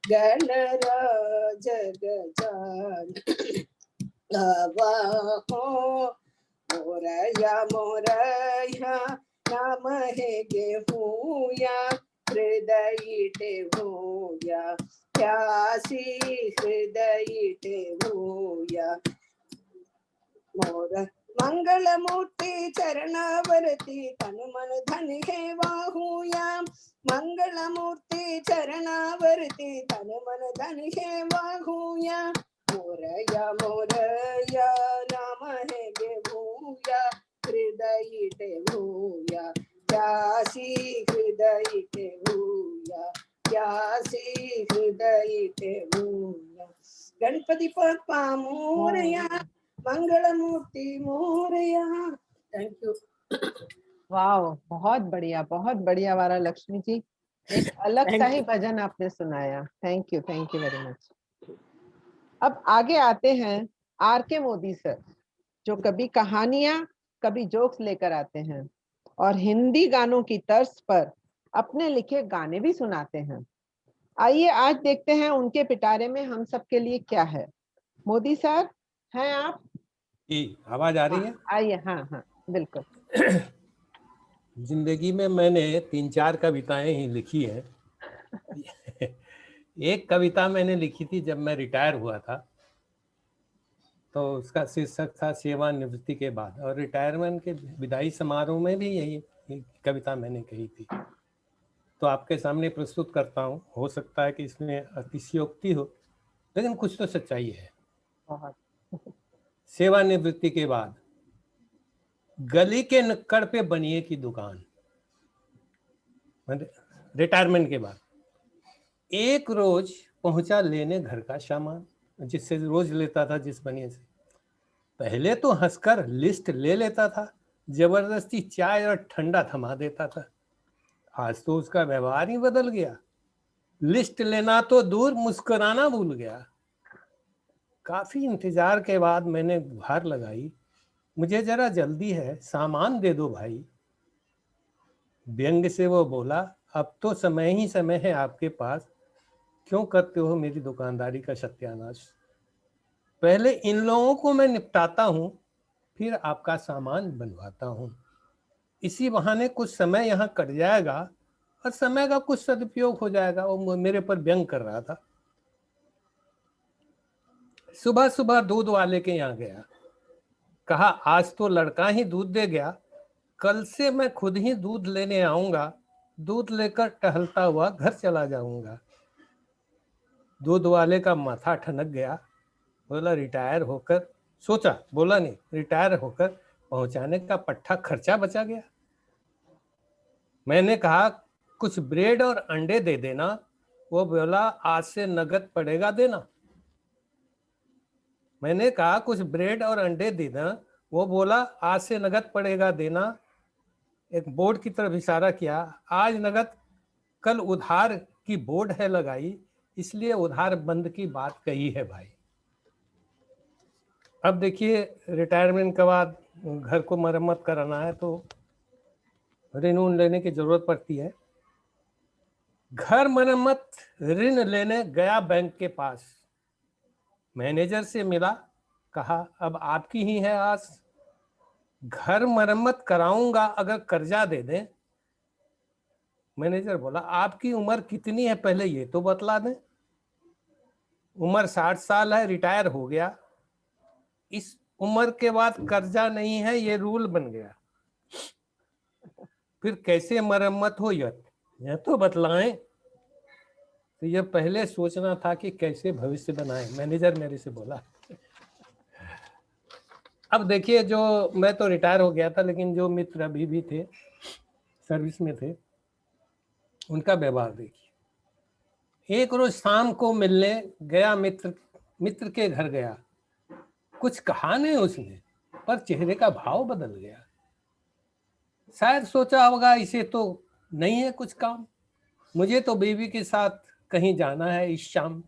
गणराज गजानन गावा हो। मोरया मोरया नाम है गेहूया, हृदय टेवूया, प्यासी हृदय टेवूया। मोर मंगलमूर्ति चरणावरती तन मन धन है वाहुया मंगलमूर्ति चरणावरती तन मन धन है वाहुया मोरया मोरया नाम है गे भूया हृदय ते भूया त्यासी हृदय ते भूया त्यासी हृदय ते भूया गणपति पप्पा मोरया मंगलमूर्ति मोरया। Thank you. वाह, बहुत बढ़िया वारा लक्ष्मी जी, एक अलग सा ही भजन आपने सुनाया। Thank you very much. अब आगे आते हैं आर के मोदी सर, जो कभी कहानियां कभी जोक्स लेकर आते हैं और हिंदी गानों की तर्ज पर अपने लिखे गाने भी सुनाते हैं। आइए आज देखते हैं उनके पिटारे में हम सबके लिए क्या है। मोदी सर हैं आप? जी, आवाज आ रही है? आइए। हाँ बिल्कुल। जिंदगी में मैंने 3-4 कविताएं ही लिखी हैं। एक कविता मैंने लिखी थी जब मैं रिटायर हुआ था, तो उसका शीर्षक था सेवानिवृत्ति के बाद, और रिटायरमेंट के विदाई समारोह में भी यही कविता मैंने कही थी। तो आपके सामने प्रस्तुत करता हूँ। हो सकता है कि इसमें अतिशयोक्ति हो, लेकिन कुछ तो सच्चाई है। सेवानिवृत्ति के बाद गली के नुक्कड़ पे बनिए की दुकान, रिटायरमेंट के बाद एक रोज पहुंचा लेने घर का सामान, जिससे रोज लेता था जिस बनिए से। पहले तो हंसकर लिस्ट ले लेता था, जबरदस्ती चाय और ठंडा थमा देता था। आज तो उसका व्यवहार ही बदल गया, लिस्ट लेना तो दूर मुस्कुराना भूल गया। काफी इंतजार के बाद मैंने गुहार लगाई, मुझे जरा जल्दी है, सामान दे दो भाई। व्यंग से वो बोला, अब तो समय ही समय है आपके पास, क्यों करते हो मेरी दुकानदारी का सत्यानाश। पहले इन लोगों को मैं निपटाता हूँ, फिर आपका सामान बनवाता हूँ। इसी बहाने कुछ समय यहाँ कट जाएगा और समय का कुछ सदुपयोग हो जाएगा। वो मेरे पर व्यंग कर रहा था। सुबह सुबह दूध वाले के यहाँ गया, कहा आज तो लड़का ही दूध दे गया, कल से मैं खुद ही दूध लेने आऊंगा, दूध लेकर टहलता हुआ घर चला जाऊंगा। दूध वाले का माथा ठनक गया, बोला रिटायर होकर, सोचा बोला नहीं, रिटायर होकर पहुंचाने का पट्टा खर्चा बचा गया। मैंने कहा कुछ ब्रेड और अंडे दे देना, वो बोला आज से नगद पड़ेगा देना। मैंने कहा कुछ ब्रेड और अंडे देना, वो बोला आज से नगद पड़ेगा देना। एक बोर्ड की तरफ इशारा किया, आज नगद कल उधार की बोर्ड है लगाई, इसलिए उधार बंद की बात कही है भाई। अब देखिए, रिटायरमेंट के बाद घर को मरम्मत कराना है तो ऋण लेने की जरूरत पड़ती है। घर मरम्मत ऋण लेने गया बैंक के पास, मैनेजर से मिला, कहा अब आपकी ही है आस, घर मरम्मत कराऊंगा अगर कर्जा दे दें। मैनेजर बोला आपकी उम्र कितनी है पहले ये तो बतला दें। उम्र 60 साल है, रिटायर हो गया, इस उम्र के बाद कर्जा नहीं है, ये रूल बन गया। फिर कैसे मरम्मत हो यह तो बतलाएं। तो ये पहले सोचना था कि कैसे भविष्य बनाए, मैनेजर मेरे से बोला। अब देखिए, जो मैं तो रिटायर हो गया था, लेकिन जो मित्र अभी भी थे, सर्विस में थे, उनका व्यवहार देखिए। एक रोज शाम को मिलने गया, मित्र के घर गया, कुछ कहा नहीं उसने, पर चेहरे का भाव बदल गया। शायद सोचा होगा इसे तो नहीं है कुछ काम, मुझे तो बीवी के साथ कहीं जाना है इस शाम।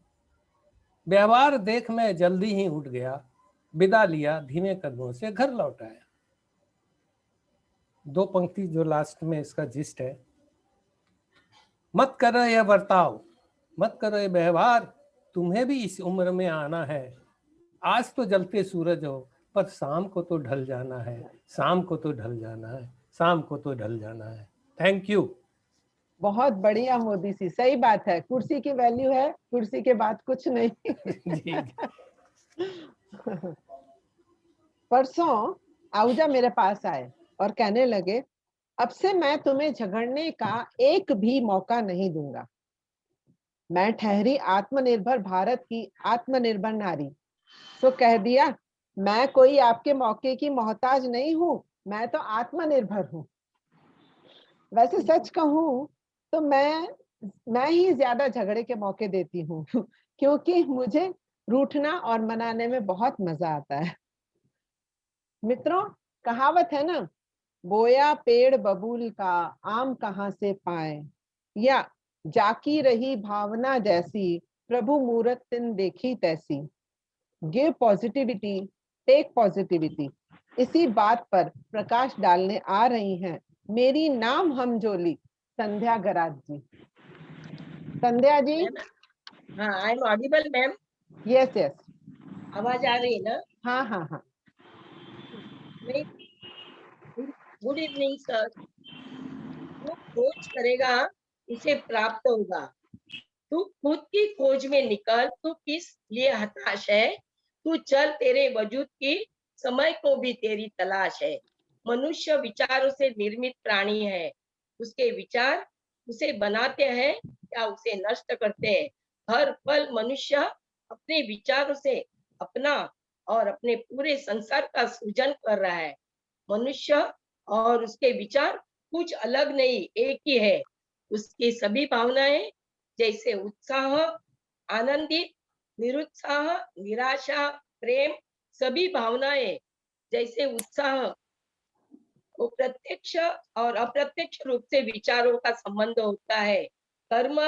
व्यवहार देख मैं जल्दी ही उठ गया, विदा लिया, धीमे कदमों से घर लौट आया। 2 पंक्ति जो लास्ट में इसका जिस्ट है, मत करो यह बर्ताव, मत करो ये व्यवहार, तुम्हें भी इस उम्र में आना है। आज तो जलते सूरज हो, पर शाम को तो ढल जाना है, शाम को तो ढल जाना है, शाम को तो ढल जाना है। Thank you. बहुत बढ़िया मोदी जी, सही बात है, कुर्सी की वैल्यू है, कुर्सी के बाद कुछ नहीं। परसों आहूजा मेरे पास आए और कहने लगे, अब से मैं तुम्हें झगड़ने का एक भी मौका नहीं दूंगा। मैं ठहरी आत्मनिर्भर भारत की आत्मनिर्भर नारी। तो कह दिया, मैं कोई आपके मौके की मोहताज नहीं हूँ, मैं तो आत्मनिर्भर हूँ। वैसे सच कहूँ तो मैं ही ज्यादा झगड़े के मौके देती हूँ क्योंकि मुझे रूठना और मनाने में बहुत मजा आता है। मित्रों, कहावत है ना, बोया पेड़ बबूल का आम कहाँ से पाए, या जाकी रही भावना जैसी प्रभु मूरत तिन देखी तैसी। Give positivity, take positivity. इसी बात पर प्रकाश डालने आ रही हैं मेरी नाम हमजोली संध्या गराज जी। संध्या जी। हाँ, I am audible ma'am? Yes yes, आवाज आ रही है ना? हाँ हाँ हाँ। Good evening sir. जो खोज करेगा उसे प्राप्त होगा। तू खुद की खोज में निकल, तू किस लिए हताश है, तू चल, तेरे वजूद की समय को भी तेरी तलाश है। मनुष्य विचारों से निर्मित प्राणी है, उसके विचार उसे बनाते हैं या उसे नष्ट करते हैं। हर पल मनुष्य अपने विचारों से अपना और अपने पूरे संसार का सृजन कर रहा है। मनुष्य और उसके विचार कुछ अलग नहीं, एक ही है। उसकी सभी भावनाएं जैसे उत्साह, आनंदित, निरुत्साह, निराशा, प्रेम, सभी भावनाएं जैसे उत्साह वो प्रत्यक्ष और अप्रत्यक्ष रूप से विचारों का संबंध होता है। कर्म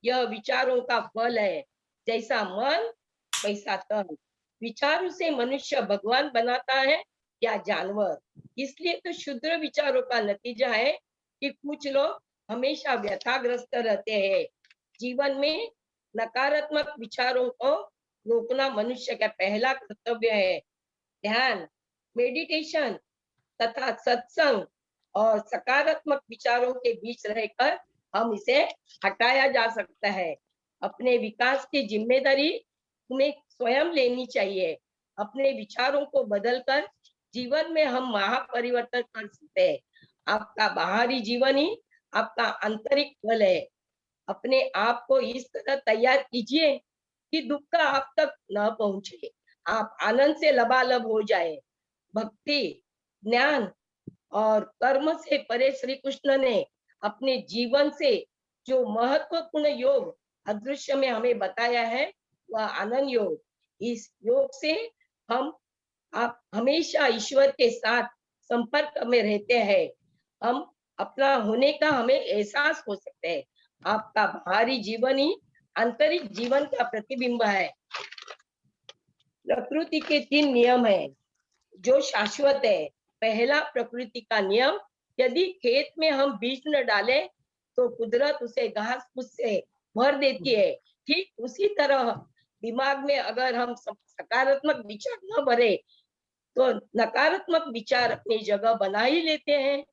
यह विचारों का फल है, जैसा मन वैसा तन। विचारों से मनुष्य भगवान बनाता है या जानवर। इसलिए तो शुद्र विचारों का नतीजा है कि कुछ लोग हमेशा व्यथाग्रस्त रहते हैं। जीवन में नकारात्मक विचारों को रोकना मनुष्य का पहला कर्तव्य है। ध्यान, मेडिटेशन तथा सत्संग और सकारात्मक विचारों के बीच रहकर हम इसे हटाया जा सकता है। अपने विकास की जिम्मेदारी तुम्हें स्वयं लेनी चाहिए। अपने विचारों को बदलकर जीवन में हम महापरिवर्तन कर सकते हैं। आपका बाहरी जीवन ही आपका आंतरिक फल है। अपने आप को इस तरह तैयार कीजिए कि दुख का आप तक न पहुंचे, आप आनंद से लबालब हो जाए। भक्ति, ज्ञान और कर्म से परे श्री कृष्ण ने अपने जीवन से जो महत्वपूर्ण योग अदृश्य में हमें बताया है वह आनंद योग। इस योग से आप हमेशा ईश्वर के साथ संपर्क में रहते हैं। हम अपना होने का हमें एहसास हो सकता है। आपका बाहरी जीवन ही आंतरिक जीवन का प्रतिबिंब है। प्रकृति के 3 नियम है जो शाश्वत है। पहला, प्रकृति का नियम, यदि खेत में हम बीज न डालें तो कुदरत उसे घास फूस से भर देती है। ठीक उसी तरह दिमाग में अगर हम सकारात्मक विचार न भरे तो नकारात्मक विचार अपनी जगह बना ही लेते हैं।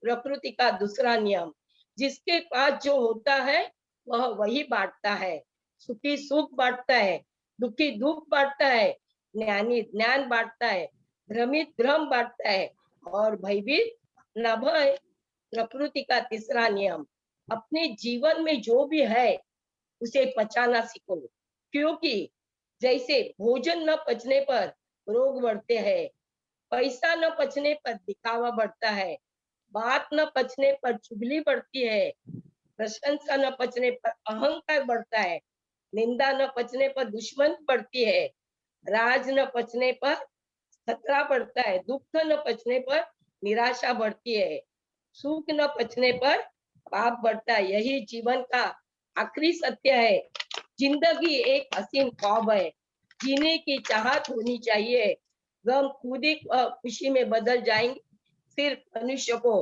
प्रकृति का दूसरा नियम, जिसके पास जो होता है वह वही बांटता है। सुखी सुख बांटता है, दुखी दुख बांटता है, ज्ञानी ज्ञान बांटता है, भ्रमित भ्रम बांटता है और भयभीत न भय। प्रकृति का तीसरा नियम, अपने जीवन में जो भी है उसे पचाना सीखो, क्योंकि जैसे भोजन न पचने पर रोग बढ़ते हैं, पैसा न पचने पर दिखावा बढ़ता है, बात न पचने पर चुगली बढ़ती है, प्रशंसा न पचने पर अहंकार बढ़ता है, निंदा न पचने पर दुश्मन बढ़ती है, राज न पचने पर खतरा बढ़ता है, दुख न पचने पर निराशा बढ़ती है, सुख न पचने पर पाप बढ़ता है। यही जीवन का आखिरी सत्य है। जिंदगी एक हसीन ख्वाब है, जीने की चाहत होनी चाहिए। गम खुद ही खुशी में बदल जाएंगे। सिर्फ मनुष्य को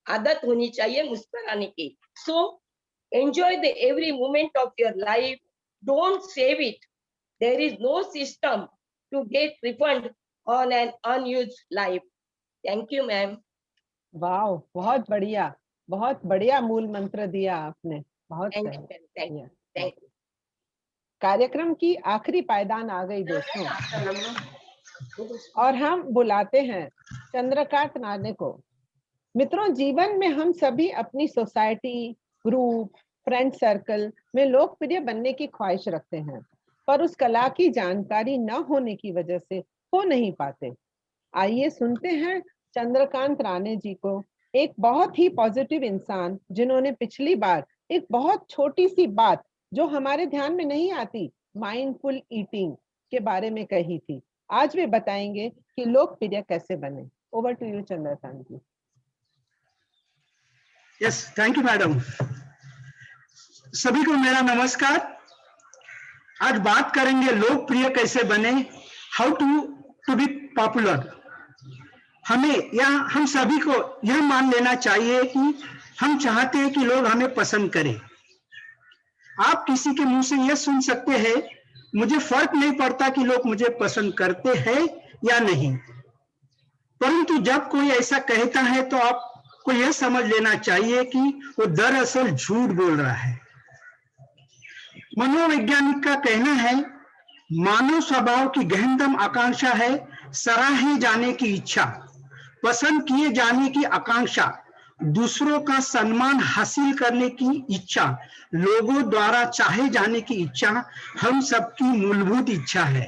आदत होनी चाहिए मुस्कुराने की। So enjoy the every moment of your life, don't save it. There is no system to get refund on an unused life. Thank you ma'am. वाह, बहुत बढ़िया, बहुत बढ़िया मूल मंत्र दिया आपने। बहुत थैंक सही। You, thank you. कार्यक्रम की आखिरी पायदान आ गई दोस्तों, और हम बुलाते हैं चंद्रकांत राणे को। मित्रों, जीवन में हम सभी अपनी सोसाइटी, ग्रुप, फ्रेंड सर्कल में लोकप्रिय बनने की ख्वाहिश रखते हैं, पर उस कला की जानकारी न होने की वजह से हो नहीं पाते। आइए सुनते हैं चंद्रकांत राणे जी को, एक बहुत ही पॉजिटिव इंसान जिन्होंने पिछली बार एक बहुत छोटी सी बात जो हमारे ध्यान में नहीं आती, माइंडफुल ईटिंग के बारे में कही थी। आज वे बताएंगे कि लोकप्रिय कैसे बने। Over to you Chandrakant ji. Yes, thank you madam. सभी को मेरा नमस्कार। आज बात करेंगे लोकप्रिय कैसे बने, हाउ टू बी पॉपुलर। हमें या हम सभी को यह मान लेना चाहिए कि हम चाहते हैं कि लोग हमें पसंद करें। आप किसी के मुंह से यह सुन सकते हैं, मुझे फर्क नहीं पड़ता कि लोग मुझे पसंद करते हैं या नहीं, परंतु जब कोई ऐसा कहता है तो आपको यह समझ लेना चाहिए कि वो दरअसल झूठ बोल रहा है। मनोवैज्ञानिक का कहना है, मानव स्वभाव की गहनतम आकांक्षा है सराहे जाने की इच्छा, पसंद किए जाने की आकांक्षा, दूसरों का सम्मान हासिल करने की इच्छा, लोगों द्वारा चाहे जाने की इच्छा हम सबकी मूलभूत इच्छा है।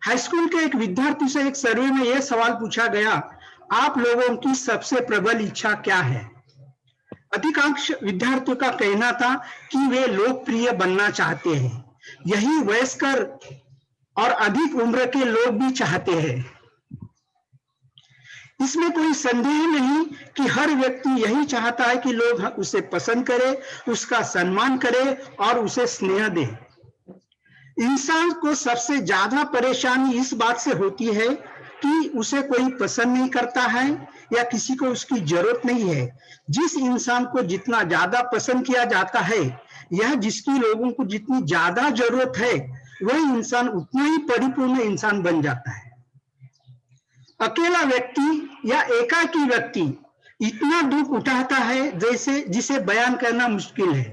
हाई स्कूल के एक विद्यार्थी से एक सर्वे में यह सवाल पूछा गया, आप लोगों की सबसे प्रबल इच्छा क्या है? अधिकांश विद्यार्थियों का कहना था कि वे लोकप्रिय बनना चाहते हैं। यही वयस्कर और अधिक उम्र के लोग भी चाहते हैं। इसमें कोई संदेह नहीं कि हर व्यक्ति यही चाहता है कि लोग उसे पसंद करें, उसका सम्मान करें और उसे स्नेह दें। इंसान को सबसे ज्यादा परेशानी इस बात से होती है कि उसे कोई पसंद नहीं करता है या किसी को उसकी जरूरत नहीं है। जिस इंसान को जितना ज्यादा पसंद किया जाता है या जिसकी लोगों को जितनी ज्यादा जरूरत है, वह इंसान उतना ही परिपूर्ण इंसान बन जाता है। अकेला व्यक्ति या एकाकी व्यक्ति इतना दुख उठाता है जैसे जिसे बयान करना मुश्किल है।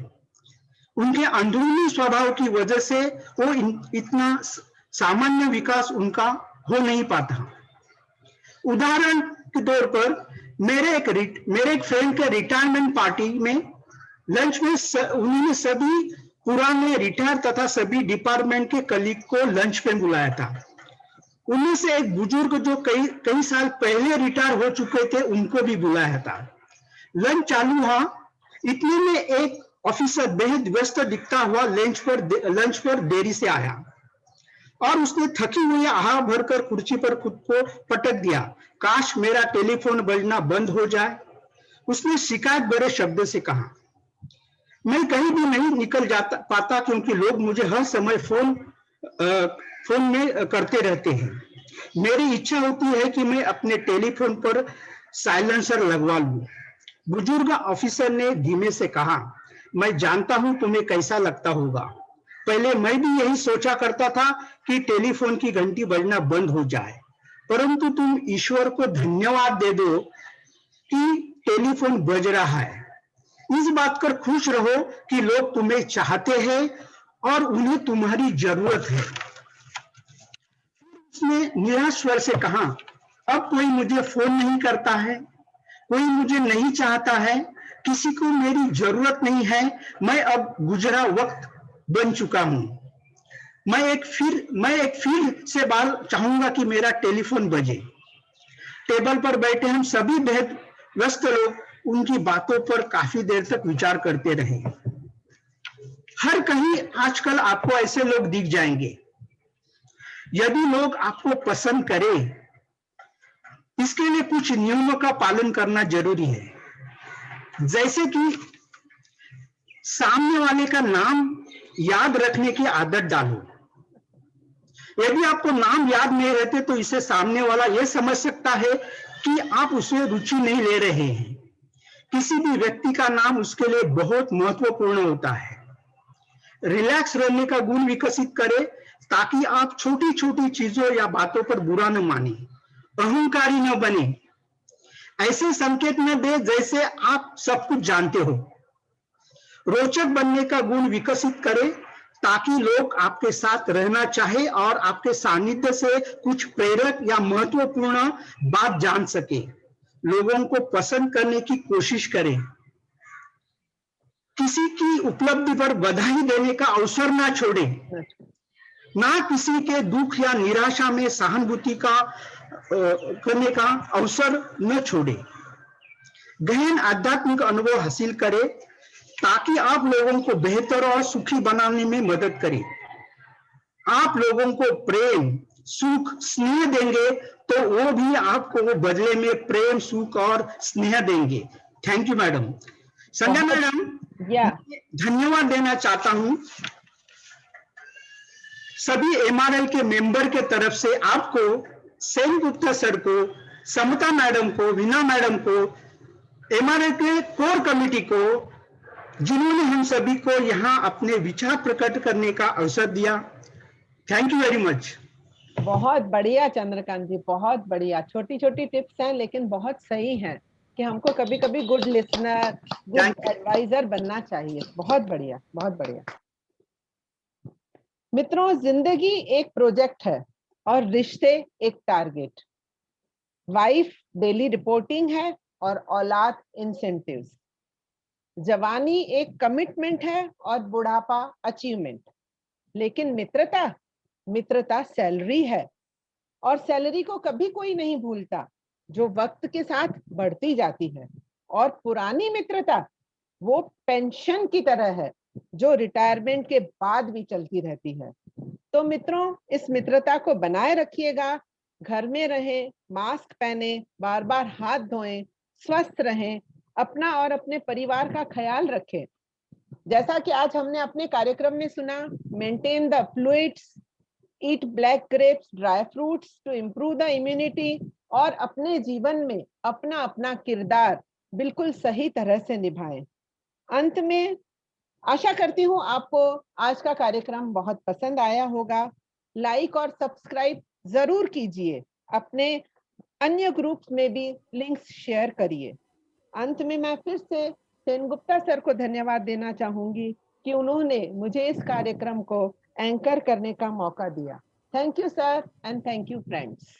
उनके अंदरूनी स्वभाव की वजह से वो इतना सामान्य विकास उनका हो नहीं पाता। उदाहरण के तौर पर मेरे एक फ्रेंड के रिटायरमेंट पार्टी में लंच में उन्होंने सभी पुराने रिटायर तथा सभी डिपार्टमेंट के कलीग को लंच पे बुलाया था। उनमें से एक बुजुर्ग जो कई साल पहले रिटायर हो चुके थे, उनको भी बुलाया था। लंच चालू हुआ, इतने में एक ऑफिसर बेहद व्यस्त दिखता हुआ लंच पर देरी से आया और उसने थकी हुई आह भरकर कुर्सी पर खुद को पटक दिया। काश मेरा टेलीफोन बजना बंद हो जाए, उसने शिकायत भरे शब्द से कहा। मैं कहीं भी नहीं निकल पाता क्योंकि लोग मुझे हर समय फोन में करते रहते हैं। मेरी इच्छा होती है कि मैं अपने टेलीफोन पर साइलेंसर लगवा लूं। बुजुर्ग ऑफिसर ने धीमे से कहा, मैं जानता हूं तुम्हें कैसा लगता होगा। पहले मैं भी यही सोचा करता था कि टेलीफोन की घंटी बजना बंद हो जाए, परंतु तुम ईश्वर को धन्यवाद दे दो कि टेलीफोन बज रहा है। इस बात कर खुश रहो कि लोग तुम्हें चाहते हैं और उन्हें तुम्हारी जरूरत है। उसने निराश स्वर से कहा, अब कोई मुझे फोन नहीं करता है, कोई मुझे नहीं चाहता है, किसी को मेरी जरूरत नहीं है। मैं अब गुजरा वक्त बन चुका हूं। मैं एक फिर से बार चाहूंगा कि मेरा टेलीफोन बजे। टेबल पर बैठे हम सभी बेहद व्यस्त लोग उनकी बातों पर काफी देर तक विचार करते रहे। हर कहीं आजकल आपको ऐसे लोग दिख जाएंगे। यदि लोग आपको पसंद करें, इसके लिए कुछ नियमों का पालन करना जरूरी है। जैसे कि सामने वाले का नाम याद रखने की आदत डालो। यदि आपको नाम याद नहीं रहते तो इसे सामने वाला यह समझ सकता है कि आप उसे रुचि नहीं ले रहे हैं। किसी भी व्यक्ति का नाम उसके लिए बहुत महत्वपूर्ण होता है। रिलैक्स रहने का गुण विकसित करें ताकि आप छोटी छोटी चीजों या बातों पर बुरा न माने, अहंकारी न बने, ऐसे संकेत न दे जैसे आप सब कुछ जानते हो। रोचक बनने का गुण विकसित करें ताकि लोग आपके साथ रहना चाहे और आपके सानिध्य से कुछ प्रेरक या महत्वपूर्ण बात जान सके। लोगों को पसंद करने की कोशिश करें। किसी की उपलब्धि पर बधाई देने का अवसर ना छोड़ें। ना किसी के दुख या निराशा में सहानुभूति का करने का अवसर न छोड़े। गहन आध्यात्मिक अनुभव हासिल करें ताकि आप लोगों को बेहतर और सुखी बनाने में मदद करें। आप लोगों को प्रेम, सुख, स्नेह देंगे तो वो भी आपको बदले में प्रेम, सुख और स्नेह देंगे। Thank you madam. Sandhya madam, धन्यवाद देना चाहता हूं सभी एमआरएल के मेंबर के तरफ से आपको, सेन गुप्ता सर को, समता मैडम को, वीना मैडम को, एमआरएल के कोर कमेटी को, जिन्होंने हम सभी को यहाँ अपने विचार प्रकट करने का अवसर दिया। Thank you very much. बहुत बढ़िया चंद्रकांत जी, बहुत बढ़िया। छोटी छोटी टिप्स हैं लेकिन बहुत सही हैं कि हमको कभी कभी गुड लिसनर, गुड एडवाइजर बनना चाहिए। बहुत बढ़िया, बहुत बढ़िया। मित्रों, जिंदगी एक प्रोजेक्ट है और रिश्ते एक टारगेट। वाइफ डेली रिपोर्टिंग है और औलाद इंसेंटिव्स। जवानी एक कमिटमेंट है और बुढ़ापा अचीवमेंट। लेकिन मित्रता, मित्रता सैलरी है और सैलरी को कभी कोई नहीं भूलता, जो वक्त के साथ बढ़ती जाती है। और पुरानी मित्रता वो पेंशन की तरह है जो रिटायरमेंट के बाद भी चलती रहती है। तो मित्रों, इस मित्रता को बनाए रखिएगा। घर में रहें, मास्क पहने, बार बार हाथ धोएं, स्वस्थ रहें, अपना और अपने परिवार का ख्याल रखें। जैसा कि आज हमने अपने कार्यक्रम में सुना, maintain the fluids, eat black grapes, dry fruits to improve the immunity, और अपने जीवन में अपना अपना किरदार बिल्कुल सही तरह से निभाएं। अंत में आशा करती हूँ आपको आज का कार्यक्रम बहुत पसंद आया होगा। लाइक और सब्सक्राइब जरूर कीजिए। अपने अन्य ग्रुप्स में भी लिंक्स शेयर करिए। अंत में मैं फिर से सेन गुप्ता सर को धन्यवाद देना चाहूंगी कि उन्होंने मुझे इस कार्यक्रम को एंकर करने का मौका दिया। Thank you sir and thank you friends.